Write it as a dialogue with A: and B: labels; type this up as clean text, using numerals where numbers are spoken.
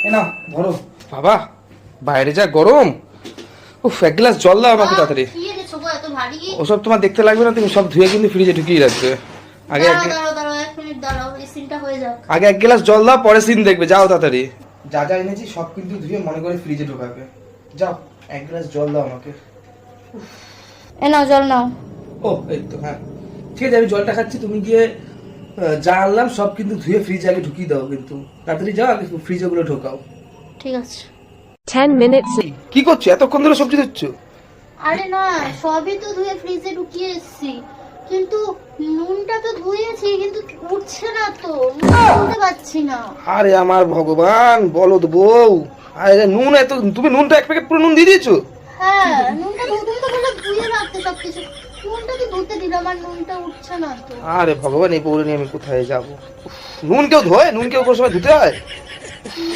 A: এ নাও ধরো। বাবা বাইরে যা গরম, উফ এক গ্লাস জল দাও আমাকে তাড়াতাড়ি।
B: কি এনেছো গো এত ভারী?
A: ওসব তোমার দেখতে লাগবে না, তুমি সব ধুয়ে কিন্তু ফ্রিজে ঢুকিয়ে রাখবে। আগে
B: দাঁড়াও 1 মিনিট দাঁড়াও, এই সিনটা হয়ে যাক।
A: আগে এক গ্লাস জল দাও, পরে সিন দেখবে। যাও তাড়াতাড়ি। যা যা এনেছি সব কিন্তু ধুয়ে মনে করে ফ্রিজে ঢোকাবে। যাও এক গ্লাস জল দাও আমাকে।
B: এ নাও জল নাও।
A: ও এই তো, হ্যাঁ ঠিক আছে, আমি জলটা খাচ্ছি। তুমি গিয়ে যা আনলাম সব কিন্তু ধুয়ে ফ্রিজে আগে ঢুকিয়ে দাও, কিন্তু তাড়াতাড়ি যাও, আগে ফ্রিজে গুলো ঢোকাও।
B: ঠিক আছে।
C: 10 minutes.
A: কি করছো এতক্ষণ ধরে সবজি ধুচ্ছো?
B: আরে না, সবই তো ধুয়ে ফ্রিজে ঢুকিয়ে এসেছি, কিন্তু নুনটা তো ধুয়েছি, কিন্তু উঠছে না তো, তুলতে পারছি না।
A: আরে আমার ভগবান, বলদ বউ। আরে নুন এত, তুমি নুনটা 1 প্যাকেট পুরো নুন দিয়ে দিয়েছো?
B: হ্যাঁ, নুনটা ধুতে তো বলে ধুয়ে রাখতে সবকিছু, নুনটা তো ধুতে দিলাম আর নুনটা উঠছে না তো।
A: আরে ভগবান, এই বউরে নিয়ে আমি কোথায় যাবো? নুন কেউ ধোয়? নুন কেউ কোনো সময় ধুতে হয়?